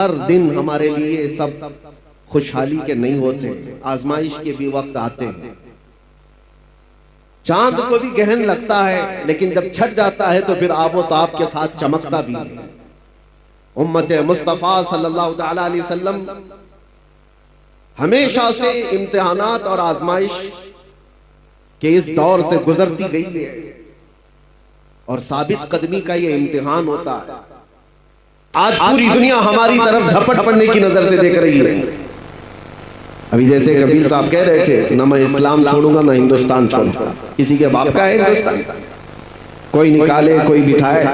हर दिन हमारे लिए सब खुशहाली के नहीं होते, आजमाइश के भी वक्त आते हैं। चांद को भी गहन लगता है, लेकिन जब छट जाता है तो फिर आबो ताब के साथ चमकता भी है। उम्मत मुस्तफा सल्लल्लाहु तआला अलैहि वसल्लम हमेशा से इम्तिहानात और आजमाइश के इस दौर से गुजरती गई है, और साबित कदमी का ये इम्तिहान होता है। आज पूरी दुनिया हमारी तरफ झपट पड़ने की नजर से देख रही है। अभी जैसे कबीर साहब कह रहे थे, ना मैं इस्लाम छोड़ूंगा ना हिंदुस्तान छोड़ूंगा। किसी के बाप का है हिंदुस्तान, कोई निकाले कोई बिठाए,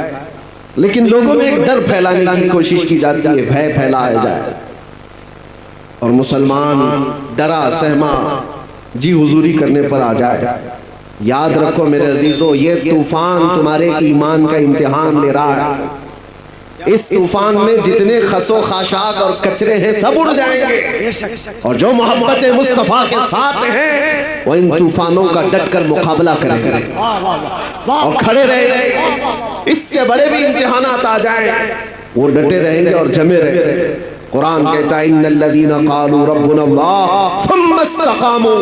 लेकिन लोगों में एक डर फैलाने की कोशिश की जाती है, भय फैलाया जाए, और मुसलमान डरा सहमा जी हुजूरी करने पर आ जाए। याद रखो मेरे अजीजों, ये तूफान तुम्हारे ईमान का इम्तिहान ले रहा है। इस तूफान में जितने खसो खाशाक और कचरे हैं सब उड़ जाएंगे, और जो मोहब्बत मुस्तफा के साथ हैं वो इन तूफानों का डट कर मुकाबला करेंगे और खड़े रहेंगे। इससे बड़े भी इम्तिहानात आ जाएं, वो डटे रहेंगे और जमे रहेंगे। कुरान कहता है इन्नल्लज़ीना क़ालू रब्बुनल्लाह सुम्मा इस्तक़ामू,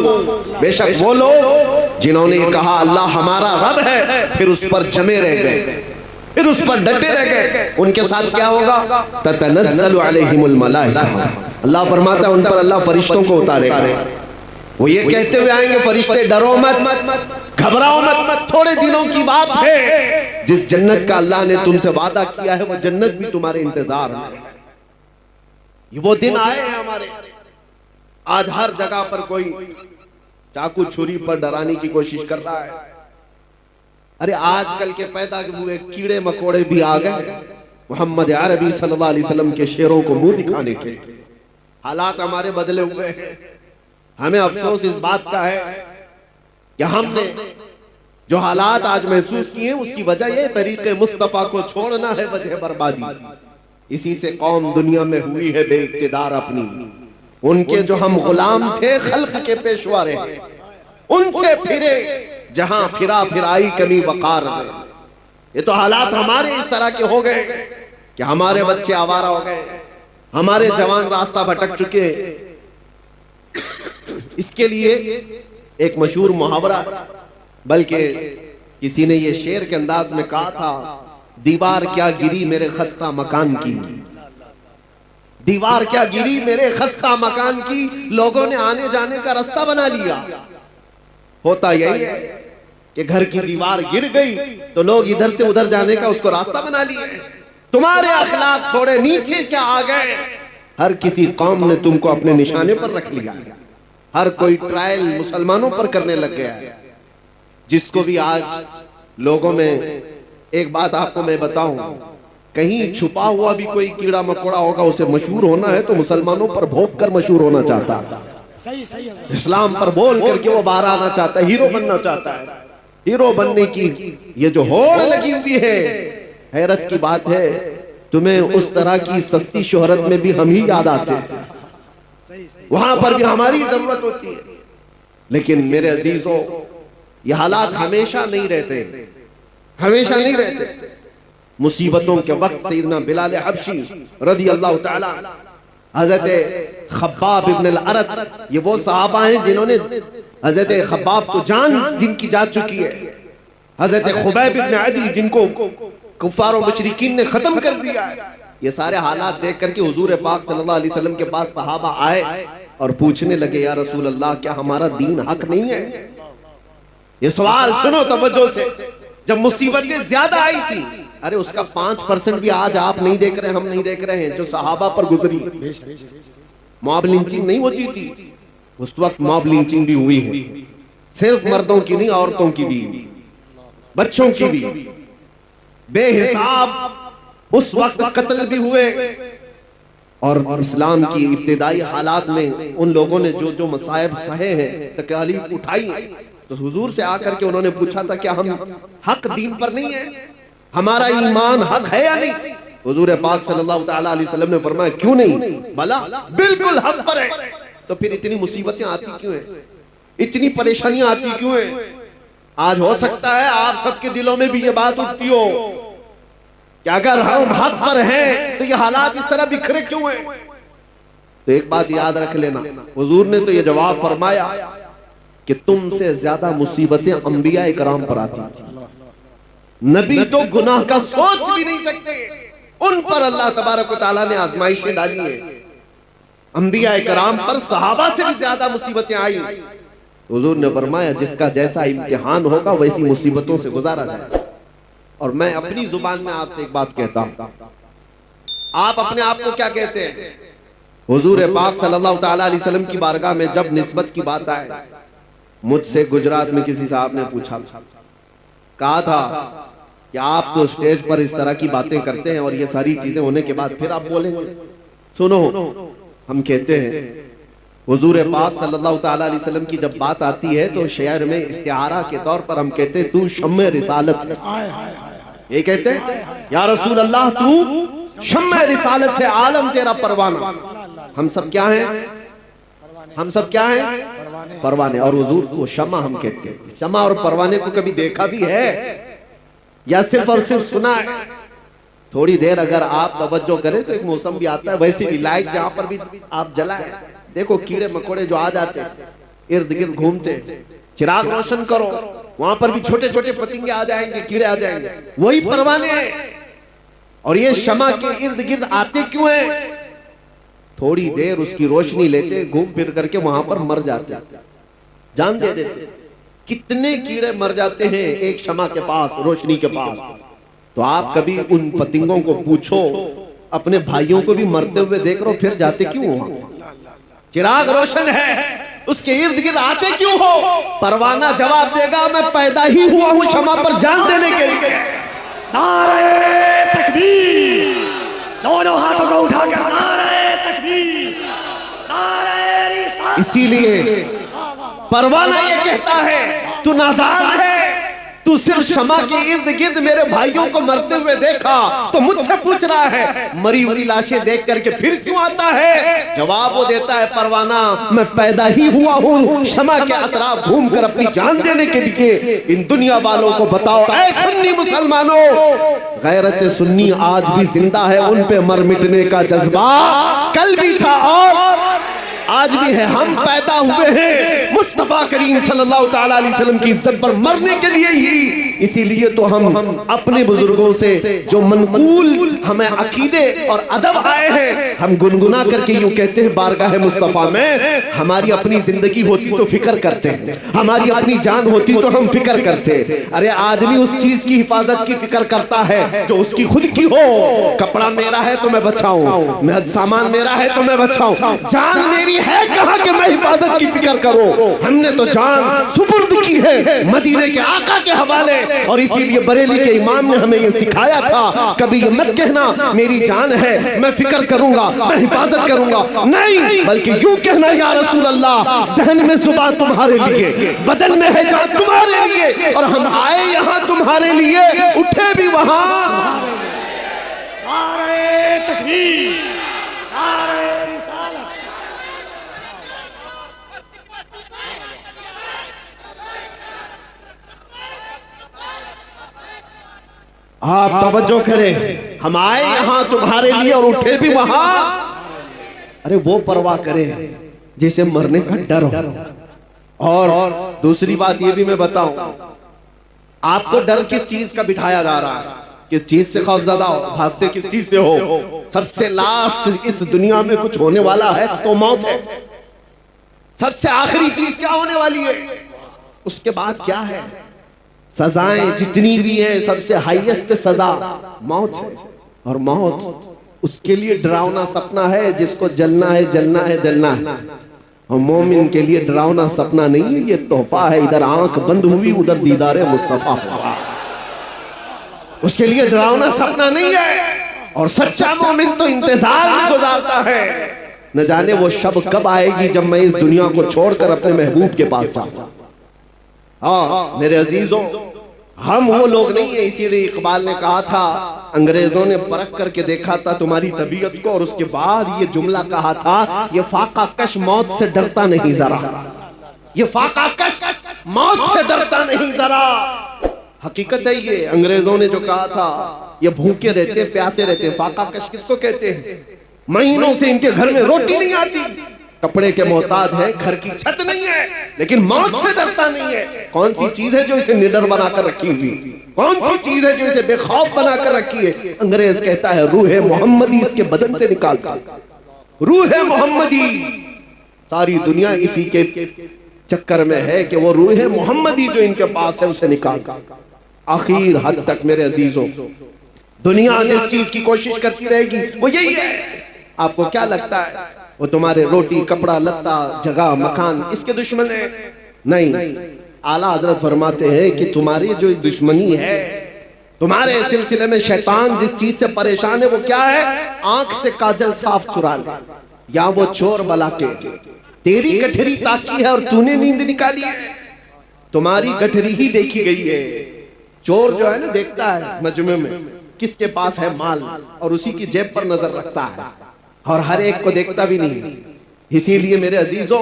बेशक वो लोग जिन्होंने कहा अल्लाह हमारा रब है, फिर उस पर जमे रह गए, फिर उस पर डटे रह गए, उनके साथ क्या होगा? ततनज़्ज़लु अलैहिमुल मलाइका, अल्लाह फरमाता है उन पर अल्लाह फरिश्तों को उतारेगा। वो ये कहते हुए आएंगे, फरिश्ते डरो मत, घबराओ मत, थोड़े दिनों की बात है। जिस जन्नत का अल्लाह ने तुमसे वादा किया है वो जन्नत भी तुम्हारे इंतजार में। ये वो दिन आए हैं हमारे। आज हर जगह पर कोई चाकू छुरी पर डराने की कोशिश कर रहा है। अरे आजकल के पैदा हुए कीड़े मकोड़े भी आ गए मोहम्मद अरबी सल्लल्लाहु अलैहि वसल्लम के शेरों को मुंह दिखाने के। हालात हमारे बदले हुए हैं। हमें अफसोस इस बात का है कि हमने जो हालात आज महसूस किए उसकी वजह ये तरीके मुस्तफा को छोड़ना है वजह बर्बादी। इसी से कौम दुनिया में हुई है बेइक्तिदार अपनी। उनके जो हम गुलाम थे खल्क के पेशवा रहे, उनसे फिरे जहां फिरा फिराई कमी वकार में। ये तो हालात हमारे इस तरह के हो गए कि हमारे बच्चे आवारा हो गए, हमारे जवान रास्ता भटक चुके। इसके लिए एक मशहूर मुहावरा, बल्कि किसी ने ये शेर के अंदाज में कहा था, दीवार क्या गिरी मेरे खस्ता मकान की, दीवार क्या गिरी मेरे खस्ता मकान की, लोगों ने आने जाने का रास्ता बना लिया। होता यही है कि घर की दीवार गिर गई तो लोग इधर से उधर जाने का उसको रास्ता बना लिए। तुम्हारे अखलाक थोड़े नीचे क्या आ गए, हर किसी कौम ने तुमको अपने निशाने पर रख लिया। हर कोई ट्रायल मुसलमानों पर करने लग गया है। जिसको भी आज लोगों में, एक बात आपको मैं बताऊं, कहीं छुपा हुआ भी कोई कीड़ा मकोड़ा होगा, उसे मशहूर होना है तो मुसलमानों पर भोंक कर मशहूर होना चाहता है। इस्लाम पर बोल करके वो बाहर आना चाहता है, हीरो बनना चाहता है। हीरो बनने की ये जो होड़ लगी हुई है, हैरत की बात है, तुम्हें उस तरह की सस्ती शोहरत में भी हम ही याद आते हैं, वहां पर भी हमारी जरूरत होती है। लेकिन मेरे अजीजों, ये हालात हमेशा नहीं रहते, हमेशा नहीं रहते। मुसीबतों के वक्त सैयदना बिलाल हबशी रज़ी अल्लाह ताला, हजरत खब्बाब इब्न अल-अरत, ये वो सहाबा हैं जिन्होंने हजरत खब्बाब को जान जिनकी जा चुकी है, हजरत खुबैब इब्न अदी जिनको कुफ्फार और मुशरिकीन ने खत्म कर दिया है। ये सारे हालात देख करके हुजूर पाक सल्लल्लाहु अलैहि वसल्लम के पास सहाबा आए और पूछने लगे, या रसूल अल्लाह, क्या हमारा दीन हक नहीं है? ये सवाल सुनो तवज्जो से। जब मुसीबतें ज्यादा आई थी, अरे उसका 5% भी आज आप नहीं देख रहे, हम नहीं देख रहे हैं, जो सहाबा पर गुजरी। मॉब लिंचिंग नहीं होती थी उस वक्त, मॉब लिंचिंग भी हुई है, सिर्फ मर्दों की नहीं, औरतों की भी, बच्चों की भी, बेहिसाब उस वक्त कत्ल भी हुए। और इस्लाम की इब्तिदाई हालात में उन लोगों ने जो जो मसाइब सहे हैं, तकलीफ उठाई, तो हुजूर से आकर के उन्होंने पूछा था क्या हम हक दीन पर नहीं है, हमारा ईमान हक है या नहीं? हुजूर पाक सल्लल्लाहु तआला अलैहि वसल्लम ने फरमाया, क्यों नहीं, भला बिल्कुल हक पर है। तो फिर इतनी मुसीबतें आती क्यों है, इतनी परेशानियां आती क्यों है? आज हो सकता है आप सबके दिलों में भी ये बात उठती हो कि अगर हम हक पर हैं तो ये हालात इस तरह बिखरे क्यों हैं? तो एक बात याद रख लेना, हुजूर ने तो ये जवाब फरमाया कि तुमसे ज्यादा मुसीबतें अंबिया इकराम पर आती थी। नबी तो गुनाह का सोच भी नहीं सकते, उन पर अल्लाह तबारक व तआला ने आजमाइशें डाली है। अंबिया इकराम पर सहाबा से भी ज्यादा मुसीबतें आई। हुजूर ने फरमाया जिसका जैसा इम्तिहान होगा वैसी मुसीबतों से गुजारा जाए। और मैं अपनी जुबान में आपसे एक बात कहता हूं, आप अपने आप को क्या कहते हैं? हुजूर पाक सल्लल्लाहु तआला अलैहि वसल्लम की बारगाह में जब निस्बत की बात आए, मुझसे गुजरात में किसी साहब ने पूछा, कहा था कि आप तो स्टेज पर इस तरह की बातें करते हैं और ये सारी चीजें होने के बाद फिर आप बोलेंगे। सुनो, हम कहते हैं हुजूर पाक सल्लल्लाहु तआला अलैहि वसल्लम की जब बात आती है तो शेर में इस्तिआरा के तौर पर हम कहते हैं तू शम्मे रिसालत है। ये कहते हैं या रसूल अल्लाह तू शम्मे रिसालत है, आलम तेरा परवाना। हम सब क्या हैं? हम सब क्या हैं? परवाने। और हुजूर को शमा हम कहते हैं। शमा और परवाने को कभी देखा भी है या सिर्फ और सिर्फ सुना है? थोड़ी देर अगर आप तवज्जो करें तो एक मौसम भी आता है, वैसे भी लाइट जहां पर भी आप जलाएं, देखो कीड़े मकोड़े जो आ जाते हैं इर्द गिर्द घूमते, चिराग रोशन करो, वहां पर भी छोटे छोटे पतंगे आ जाएंगे, कीड़े आ जाएंगे, वही परवाने हैं। और ये शमा के इर्द गिर्द आते क्यों हैं? थोड़ी देर उसकी रोशनी लेते, घूम फिर करके वहां पर मर जाते, जान दे देते। कितने कीड़े मर जाते हैं एक शमा के पास, रोशनी के पास। तो आप कभी उन पतंगों को पूछो, अपने भाइयों को भी मरते हुए देख रहे हो, फिर जाते क्यों हो? चिराग रोशन है, उसके इर्द गिर्द आते क्यों हो? परवाना जवाब देगा मैं पैदा ही हुआ हूं शमा पर जान देने के लिए। नारे तकबीर, दोनों हाथों को उठाकर नारे तकबीर, नारे रिसालत। इसीलिए परवाना ये कहता है तू नादान है, तू सिर्फ शमा के इर्द गिर्द मेरे भाइयों को मरते हुए देखा तो मुझसे पूछ रहा है मरी हुई लाशें देख करके फिर क्यों आता है? जवाब वो देता है परवाना मैं पैदा ही हुआ हूँ शमा के अतराफ घूम कर अपनी जान देने के लिए। इन दुनिया वालों को बताओ ऐ सुन्नी मुसलमानों, गैरत सुन्नी आज भी जिंदा है, उन पे मर मिटने का जज्बा कल भी था और आज भी है। हम पैदा हुए हैं मुस्तफा करीम सल्लल्लाहु तआला अलैहि वसल्लम की इज्जत पर मरने के लिए ही। इसीलिए तो हम अपने बुजुर्गों से जो मनकूल हमें अकीदे और अदब आए हैं, हम गुनगुना करके यूं कहते हैं बारगाह मुस्तफा में हमारी अपनी जिंदगी होती तो फिक्र करते हैं, हमारी अपनी जान होती तो हम फिक्र करते। अरे आदमी उस चीज की हिफाजत की फिक्र करता है जो उसकी खुद की हो। कपड़ा मेरा है तो मैं बचाऊं, सामान मेरा है तो मैं बचाऊं, जान मेरी है कहां कि मैं हिफाजत की फिक्र करूं। हमने तो जान सुपुर्द की है मदीने के आका के हवाले। और इसीलिए बरेली के इमाम ने हमें ये सिखाया था, कभी ये मत कहना मेरी जान है मैं फिक्र करूंगा, मैं हिफाजत करूंगा, नहीं बल्कि यूं कहना या रसूल अल्लाह दहन में जुबान तुम्हारे लिए, बदन में है जान तुम्हारे लिए, और हम आए यहां तुम्हारे लिए, उठे भी वहां। नारे तकबीर, नारे रिसालत। आप तवज्जो करें, हम आए यहां तुम्हारे लिए और उठे भी वहां। अरे वो परवाह करे जिसे मरने का डर हो। और दूसरी बात ये भी मैं बताऊं, आपको डर किस चीज का बिठाया जा रहा है? किस चीज से खौफजदा हो? भागते किस चीज से हो? सबसे लास्ट इस दुनिया में कुछ होने वाला है तो मौत है। सबसे आखिरी चीज क्या होने वाली है? उसके बाद क्या है? सजाएं जितनी भी हैं सबसे हाईएस्ट सजा मौत है। और मौत उसके लिए डरावना सपना है जिसको जलना है, जलना है, जलना है। और मोमिन के लिए डरावना सपना नहीं है, ये तोहफा है। इधर आंख बंद हुई उधर दीदारे मुस्तफा हुआ, उसके लिए डरावना सपना नहीं है। और सच्चा मोमिन तो इंतजार में गुजारता है, न जाने वो शब कब आएगी जब मैं इस दुनिया को छोड़कर अपने महबूब के पास जाऊंगा। हाँ मेरे अजीजों, हम वो लोग नहीं है। इसीलिए इकबाल ने कहा था, अंग्रेजों ने परख करके देखा था तुम्हारी तबीयत को और उसके बाद ये जुमला कहा था, ये फाका कश मौत से डरता नहीं जरा, ये फाका कश मौत से डरता नहीं जरा। हकीकत है ये। अंग्रेजों ने जो कहा था ये भूखे रहते हैं, प्यासे रहते हैं, फाका कश किसको कहते हैं? महीनों से इनके घर में रोटी नहीं आती, कपड़े के मोहताज है, घर की छत नहीं है, लेकिन मौत से डरता नहीं है। कौन सी चीज है जो इसे निडर बनाकर रखी हुई? कौन सी चीज है जो इसे बेखौफ बनाकर रखी है? अंग्रेज कहता है रूह मोहम्मदी इसके बदन से निकालता। रूह मोहम्मदी, सारी दुनिया इसी के चक्कर में है कि वो रूह मोहम्मदी जो इनके पास है उसे निकाल। आखिर हद तक मेरे अजीजों, दुनिया जिस चीज की कोशिश करती रहेगी वो यही है। आपको क्या लगता है वो तुम्हारे रोटी, कपड़ा, लत्ता, जगह, मकान इसके दुश्मन है? नहीं, आला हजरत फरमाते हैं कि तुम्हारी जो दुश्मनी है, तुम्हारे सिलसिले में शैतान जिस चीज से परेशान है वो क्या है? आंख से काजल साफ चुरा ले, या वो चोर बला के तेरी गठरी ताकी है और तूने नींद निकाली है। तुम्हारी गठरी ही देखी गई है। चोर जो है ना देखता है मजमे में किसके पास है माल और उसी की जेब पर नजर रखता है, और हर एक को देखता भी नहीं। इसीलिए मेरे अजीजों,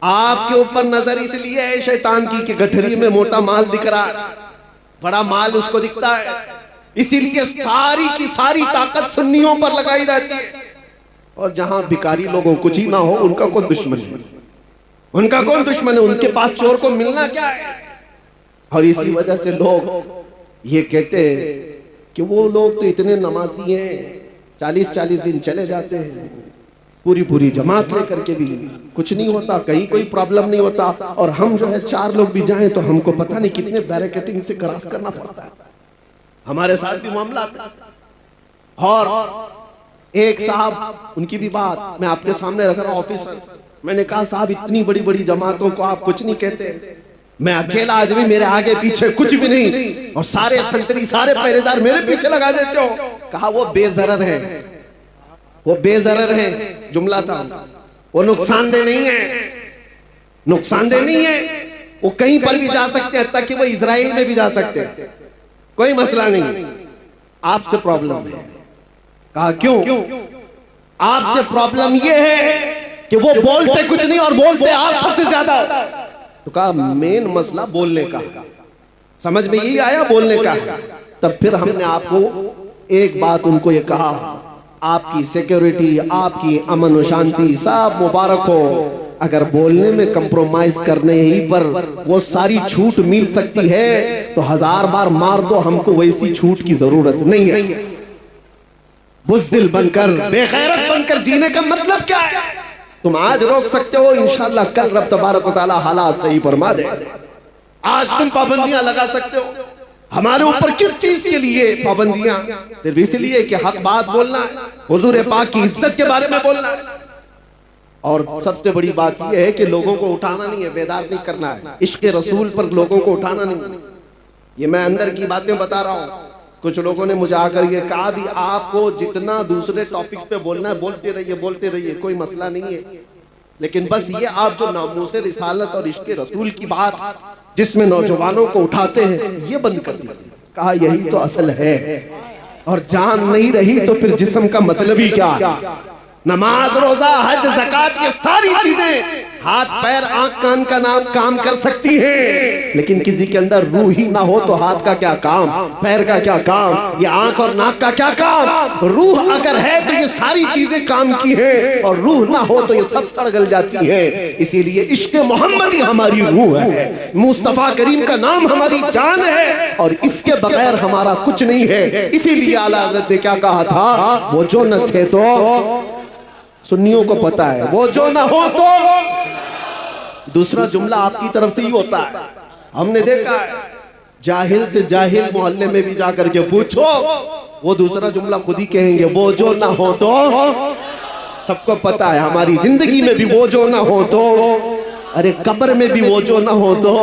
आपके ऊपर नजर इसलिए है शैतान की कि गठरी में मोटा माल दिख रहा है, बड़ा माल उसको दिखता है, इसीलिए सारी की सारी ताकत सुन्नियों पर लगाई जाती है। और जहां भिखारी लोगों कुछ ही ना हो, उनका कौन दुश्मन है? उनका कौन दुश्मन है? उनके पास चोर को मिलना क्या है? और इसी वजह से लोग ये कहते हैं कि वो लोग तो इतने नमाजी हैं, 40-40 दिन चले जाते हैं, पूरी पूरी जमात लेकर के भी कुछ नहीं होता, कहीं कोई प्रॉब्लम नहीं होता, और हम जो है 4 लोग भी जाएं तो हमको पता नहीं कितने बैरिकेडिंग से क्रॉस करना पड़ता है। हमारे साथ भी मामला आता है। और एक साहब, उनकी भी बात मैं आपके सामने रख रहा हूं, ऑफिसर, मैंने कहा साहब इतनी बड़ी बड़ी जमातों को आप कुछ नहीं कहते, मैं अकेला आदमी, मेरे आगे पीछे कुछ भी नहीं, और सारे संतरी, सारे पहरेदार मेरे पीछे लगा देते हो। कहा वो बेजरर है, वो बेजरर है, जुमला था, वो नुकसानदेह नहीं है, नुकसानदेह नहीं है, वो कहीं पर भी जा सकते हैं, ताकि वो इजराइल में भी जा सकते हैं, कोई मसला नहीं। आपसे प्रॉब्लम है। कहा क्यों? आपसे प्रॉब्लम ये है कि वो बोलते कुछ नहीं और बोलते आप सबसे ज्यादा। तो कहा मेन मसला बोलने का, समझ में यही आया बोलने का। तब फिर हमने आपको एक बात उनको ये कहा, आपकी सिक्योरिटी, आपकी अमन और शांति सब मुबारक हो, अगर बोलने में कंप्रोमाइज करने ही पर वो सारी छूट मिल सकती है तो 1000 बार मार दो, हमको वैसी छूट की जरूरत नहीं है। बुज़दिल बनकर, बेगैरत बनकर जीने का मतलब क्या है? तुम आज रोक सकते हो, इंशाअल्लाह कल रब तबारक व तआला हालात सही फरमा दे। आज तुम पाबंदियां लगा सकते हो, हमारे ऊपर किस चीज के लिए पाबंदियां? सिर्फ इसलिए कि हक बात बोलना है, हुजूर पाक की इज्जत के बारे में बोलना है। और सबसे बड़ी बात यह है कि लोगों को उठाना नहीं है, बेदार नहीं करना है, इश्क़ रसूल पर लोगों को उठाना नहीं। ये मैं अंदर की बातें बता रहा हूं। कुछ लोगों ने मुझे आकर ये कहा भी आपको जितना दूसरे टॉपिक्स पे बोलना है बोलते रहिए, कोई मसला नहीं है, लेकिन बस ये आप जो नामूस रिसालत और इश्क़ रसूल की बात जिसमें नौजवानों को उठाते हैं ये बंद कर दीजिए। कहा यही तो असल है, और जान नहीं रही तो फिर जिस्म का मतलब ही क्या? नमाज, रोजा, हज, ज़कात, ये सारी चीजें हाथ पैर आंख कान का नाम काम कर सकती हैं, लेकिन किसी के अंदर रूह ही ना हो तो हाथ का क्या काम, पैर का क्या काम, ये आंख और नाक का क्या काम? रूह अगर है तो ये सारी चीजें काम की हैं, और रूह ना हो तो ये सब सड़ गल जाती हैं। इसीलिए इश्क़ मोहम्मदी हमारी रूह है, मुस्तफा करीम का नाम हमारी जान है, और इसके बगैर हमारा कुछ नहीं है। इसीलिए आला हज़रत ने क्या कहा था, वो जो न थे तो, सुन्नियों को पता है, वो जो ना हो तो। दूसरा जुमला आपकी तरफ से ही होता है, हमने देखा है, जाहिल से जाहिल मोहल्ले में भी जाकर के पूछो, वो दूसरा जुमला खुद ही कहेंगे, वो जो ना हो तो। सबको पता है हमारी जिंदगी में भी वो जो ना हो तो, अरे कब्र में भी वो जो ना हो तो,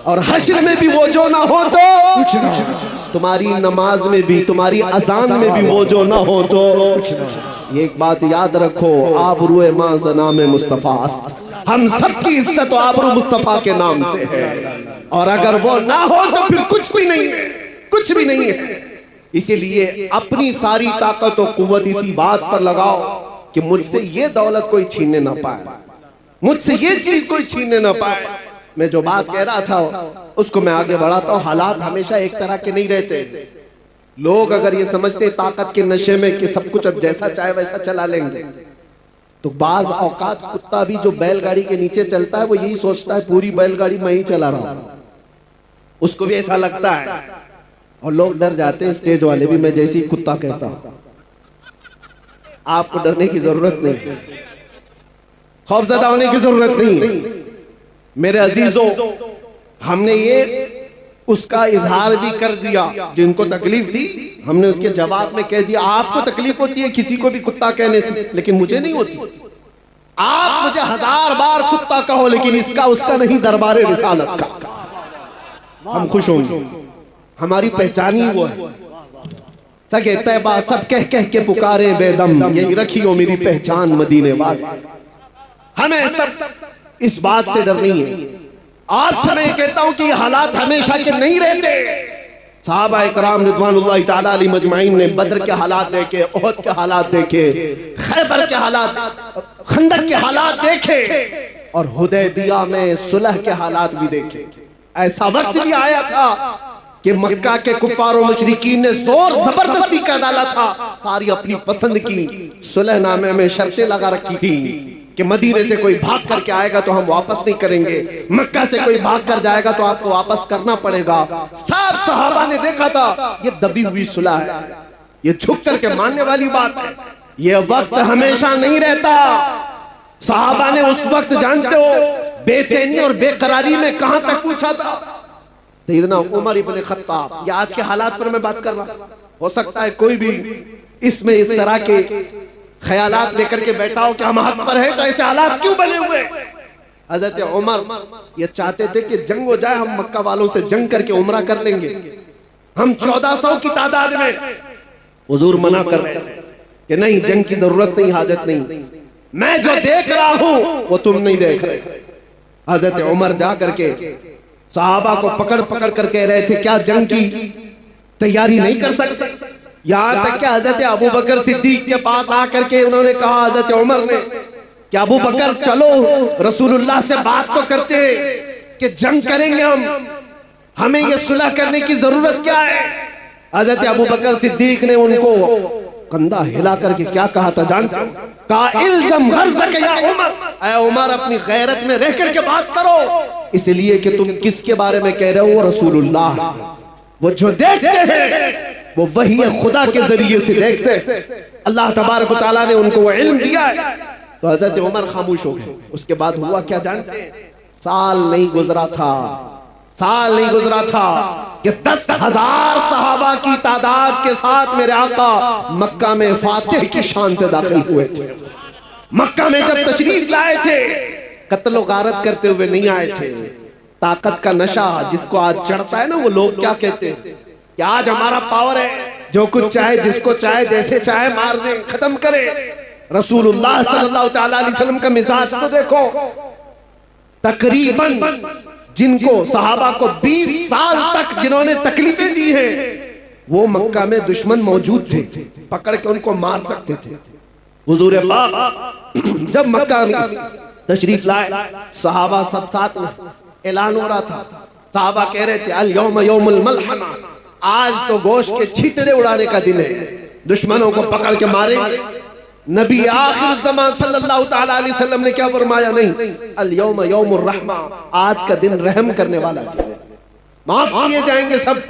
और हश्र में भी वो जो ना हो तो, तुम्हारी नमाज में भी, तुम्हारी अजान में भी वो जो ना हो तो। ये एक बात याद रखो, आबरूए मां ज़नाम मुस्तफा, हम सबकी इज्जत आबरू मुस्तफा के नाम से है, और अगर वो ना हो तो फिर कुछ भी नहीं है, कुछ भी नहीं है। इसीलिए अपनी सारी ताकत और कुव्वत इसी बात पर लगाओ कि मुझसे ये दौलत कोई छीनने ना पाए, मुझसे ये चीज कोई छीनने ना पाए। मैं जो बात कह रहा था उसको मैं आगे बढ़ाता हूँ। हालात हमेशा एक तरह के नहीं रहते। लोग अगर ये समझते ताकत के नशे में कि सब कुछ अब जैसा चाहे वैसा चला लेंगे, तो बाज औकात कुत्ता भी जो बैलगाड़ी के नीचे चलता है वो यही सोचता है पूरी बैलगाड़ी मैं ही चला रहा हूं, उसको भी ऐसा लगता है। और लोग डर जाते हैं, स्टेज वाले भी। मैं जैसे ही कुत्ता कहता हूं, आपको डरने की जरूरत नहीं, खौफजदा होने की जरूरत नहीं। मेरे अजीजों, हमने ये उसका इजहार भी कर दिया। जिनको तकलीफ थी हमने उसके जवाब में कह दिया आपको तकलीफ होती है किसी को भी कुत्ता कहने से, लेकिन मुझे नहीं होती। आप मुझे 1000 बार कुत्ता कहो, लेकिन इसका उसका नहीं, दरबारे रिसालत का। हम खुश होंगे, हमारी पहचान ही वो है। सगे तैबा सब कह कह के पुकारे बेदम, यही रखी हो मेरी पहचान मदीने वाले। हमें सब इस बात से डर नहीं है। आज से मैं कहता हूं कि हालात हमेशा के नहीं रहते। सहाबा इकराम रिज़वानुल्लाहि ताला अलैहिम अजमाइन ने बद्र के हालात देखे, ओहद के हालात देखे, खैबर के हालात, खंदक के हालात देखे, और हुदैबिया में सुलह के हालात भी देखे। ऐसा वक्त भी आया था कि मक्का के कुफ्फार और मुशरिकीन ने जोर जबरदस्ती कर डाला था। सारी अपनी पसंद की सुलहनामे में शर्तें लगा रखी थी कि मदीने से कोई भाग करके आएगा तो हम वापस नहीं करेंगे, मक्का से कोई भाग कर जाएगा तो आपको वापस करना पड़ेगा। सब सहाबा ने देखा था ये दबी हुई सुलह है, ये झुक करके मानने वाली बात है। ये वक्त हमेशा नहीं रहता। सहाबा ने उस वक्त, जानते हो, बेचैनी और बेकरारी में कहां तक पूछा था। सैयदना उमर इब्न खत्ताब, या आज के हालात पर मैं बात कर रहा, हो सकता है कोई भी इसमें इस तरह के ख्यालात लेकर के बैठा हो कि हम हक पर है तो ऐसे हालात क्यों बने हुए। हजरत उमर ये चाहते थे कि जंग हो जाए, हम मक्का वालों से जंग करके उमरा कर लेंगे। हम 1400 की तादाद में, हुजूर मना कर रहे थे कि नहीं, जंग की जरूरत नहीं, हाजत नहीं, मैं जो देख रहा हूं वो तुम नहीं देख रहे। हजरत उमर जा करके सहाबा को पकड़ पकड़ कर कह रहे थे क्या जंग की तैयारी नहीं कर सकते। यहां तक कि हजरत अबू बकर सिद्दीक के पास आकर के उन्होंने कहा, हजरत उमर ने, कि अबू बकर चलो रसूलुल्लाह से बात तो करते हैं कि जंग करेंगे हमें ये सुलह करने की जरूरत क्या है। हजरत अबू बकर सिद्दीक ने उनको कंधा हिला करके क्या कहा था जानते हो? कहा इल्ज़म गर्ज़क या उमर, ऐ उमर अपनी गैरत में रह करके बात करो, इसलिए कि तुम किसके बारे में कह रहे हो? रसूलुल्लाह। वो जो देखते हैं वो वही खुदा के जरिए से देखते हैं। अल्लाह तबारक व तआला ने उनको वो इल्म दिया है। तो हजरत उमर खामोश हो गए। उसके बाद हुआ क्या जानते हैं? साल नहीं गुजरा था, साल नहीं गुजरा था कि 10,000 सहाबा की तादाद के साथ मेरे आका मक्का में फातिह की शान से दाखिल हुए थे। मक्का में जब तशरीफ लाए थे, कत्ल गारत करते हुए नहीं आए थे। ताकत का नशा जिसको आज चढ़ता है ना, वो लोग क्या कहते हैं कि आज हमारा पावर है, जो कुछ चाहे जिसको चाहे जैसे चाहे मार दे, खत्म करे। रसूलुल्लाह सल्लल्लाहु अलैहि वसल्लम का मिजाज तो देखो। तकरीबन जिनको सहाबा को 20 साल तक जिन्होंने तकलीफें दी हैं, वो मक्का में दुश्मन मौजूद थे, पकड़ के उनको मार सकते थे। हुजूर पाक जब मक्का में तशरीफ लाए, सहाबा सब साथ में, ऐलान हो रहा था। सहाबा कह रहे थे अल यौम यौमुल मलहमा, आज तो गोश्त के छींतड़े उड़ाने का दिन है, दुश्मनों को पकड़ के मारेंगे। नबी आखिर ज़मान सल्लल्लाहु तआला अलैहि वसल्लम ने क्या फरमाया? नहीं, अल यौम यौमुर रहमा, आज का दिन रहम करने वाला दिन है, माफ किए जाएंगे सब।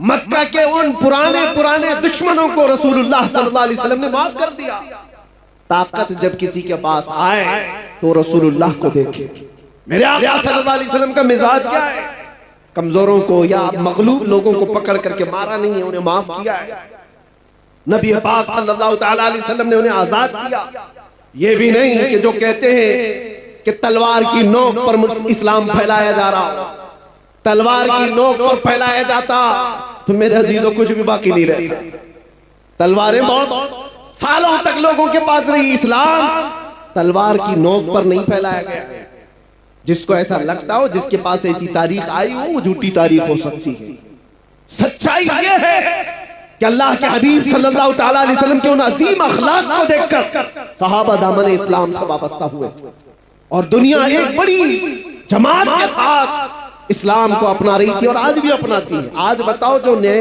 मक्का के उन पुराने पुराने दुश्मनों को रसूलुल्लाह सल्लल्लाहु अलैहि वसल्लम ने माफ कर दिया। ताकत जब किसी के पास आए तो रसूलुल्लाह को देखे। मेरे आका सल्लल्लाहु अलैहि वसल्लम का मिजाज क्या है? कमजोरों को या मगलूब लोगों को पकड़ करके मारा नहीं है, उन्हें माफ किया है। नबी पाक सल्लल्लाहु तआला अलैहि वसल्लम ने उन्हें आजाद किया। ये भी नहीं कि जो कहते हैं कि तलवार की नोक पर इस्लाम फैलाया जा रहा, तलवार की नोक पर फैलाया जाता तो मेरे अजीजों कुछ भी बाकी नहीं रहता। तलवारें बहुत सालों तक लोगों के पास रही, इस्लाम तलवार की नोक पर नहीं फैलाया गया। जिसको ऐसा लगता हो, जिसके पास ऐसी तारीख आई हो, वो झूठी तारीख हो सकती है। सच्चाई ये है कि अल्लाह के हबीब सल्लल्लाहु तआला अलैहि वसल्लम के उन अजीम अखलाक को देखकर सहाबा दामन इस्लाम से वाबस्ता हुए और दुनिया एक बड़ी जमात के साथ इस्लाम को अपना रही थी और आज भी अपनाती है। आज बताओ जो नए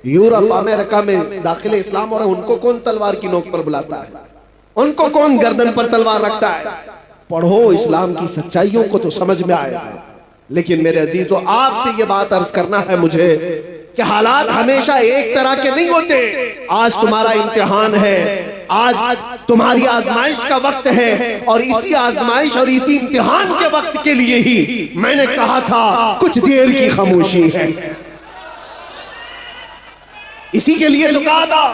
यूरोप अमेरिका में दाखिले इस्लाम हो रहा है, उनको कौन तलवार की नोक पर बुलाता है? उनको कौन गर्दन पर तलवार रखता है? पढ़ो, इस्लाम की सच्चाइयों को तो समझ में आएगा। लेकिन मेरे अजीजों, आपसे ये बात अर्ज करना है मुझे कि हालात हमेशा एक तरह के नहीं होते। आज तुम्हारा इम्तिहान है, आज तुम्हारी आजमाइश का वक्त है, और इसी आजमाइश और इसी इम्तिहान के वक्त के लिए ही मैंने कहा था कुछ देर की खामोशी है। इसी के लिए तो कहा था।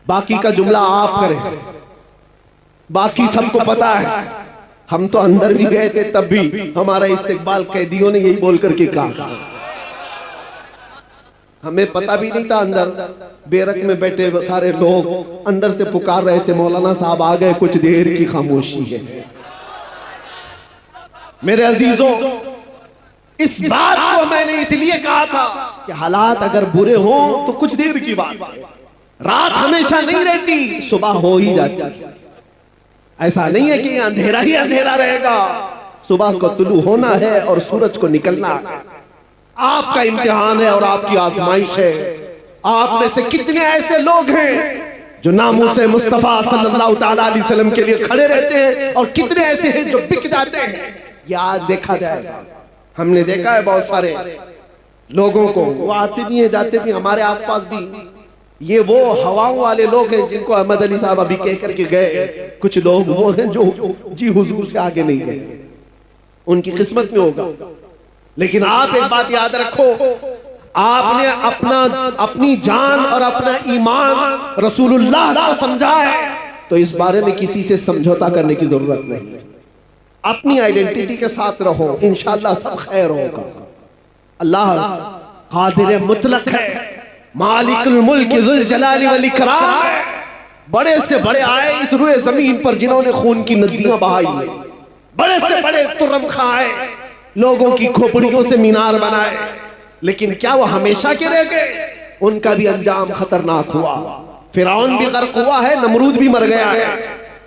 बाकी का जुमला आप करें, बाकी सबको पता है। हम तो अंदर भी गए थे, तब भी हमारा इस्तेकबाल कैदियों ने यही बोल करके कहा। हमें पता भी नहीं था, अंदर बेरक में बैठे सारे लोग अंदर से पुकार रहे थे, मौलाना साहब आ गए, कुछ देर की खामोशी है। मेरे अजीजों, इस बात को मैंने इसलिए कहा था कि हालात अगर बुरे हो तो कुछ देर की बात है। रात हमेशा नहीं रहती, सुबह हो ही जाती है। ऐसा नहीं है कि अंधेरा ही अंधेरा रहेगा। सुबह को तुलू होना है और सूरज को निकलना है। आपका इम्तिहान है और आपकी आजमाइश है। आप में से कितने ऐसे लोग हैं जो नामूसे मुस्तफा सल्लल्लाहु ताला अलैहि वसल्लम के लिए खड़े रहते हैं, और कितने ऐसे हैं जो बिक जाते हैं। ये आज देखा जाएगा। हमने देखा है बहुत सारे लोगों को, वो आते भी हैं जाते भी, हमारे आसपास भी। ये वो हवाओं वाले लोग हैं जिनको अहमद अली साहब अभी कह करके गए। कुछ लोग वो हैं जो जी हुजूर से आगे नहीं गए, उनकी किस्मत में होगा। लेकिन आप एक बात याद रखो, आपने अपनी जान और अपना ईमान रसूलुल्लाह को समझा है, तो इस बारे में किसी से समझौता करने की जरूरत नहीं है। अपनी आइडेंटिटी के साथ रहो, इंशाअल्लाह सब खैर होगा। अल्लाह कादिर मुतलक है, मालिकुल मुल्क ज़ुल जलाली वल इकराम है। बड़े से बड़े आए इस रुए जमीन पर जिन्होंने खून की नदियां बहाई, बड़े से बड़े तुर्रम खाए, लोगों की खोपड़ियों से मीनार बनाए, लेकिन क्या वो हमेशा के रह गए? उनका भी अंजाम खतरनाक हुआ। फिरौन भी गर्क हुआ है, नमरूद भी मर गया है,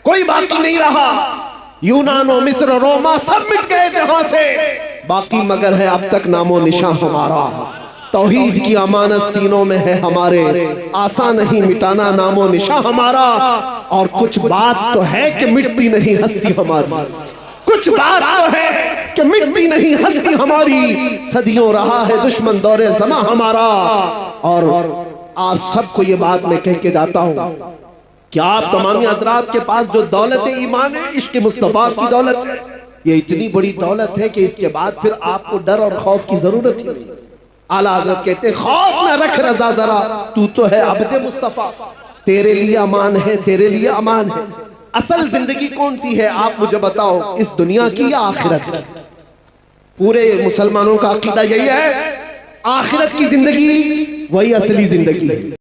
कोई बाकी नहीं रहा। यूनानो, मिस्र, रोमा सब मिट गए जहां से, बाकी मगर है अब तक नामो निशान हमारा। तौहीद की अमानत सीनों में है हमारे, आसान नहीं मिटाना नामो निशान हमारा। और कुछ बात तो है कि मिटती नहीं हस्ती हमारी, कुछ बात तो है कि मिटती नहीं हस्ती हमारी। सदियों रहा है दुश्मन दौरे ज़मा हमारा। और आप सबको ये बात मैं कह के जाता हूं कि आप तमामी हजरात के पास जो दौलत ईमान है, इश्क मुस्तफा की दौलत है, ये इतनी बड़ी दौलत है कि इसके बाद फिर आपको डर और खौफ की जरूरत ही नहीं। आला हजरत कहते हैं, खौफ न रख रजा जरा, तू तो है अब्दे मुस्तफा, तेरे लिए अमान है, तेरे लिए अमान है। असल जिंदगी कौन सी है आप मुझे बताओ, इस दुनिया की या आखिरत की? पूरे मुसलमानों का अकीदा यही है, आखिरत की जिंदगी वही असली जिंदगी है।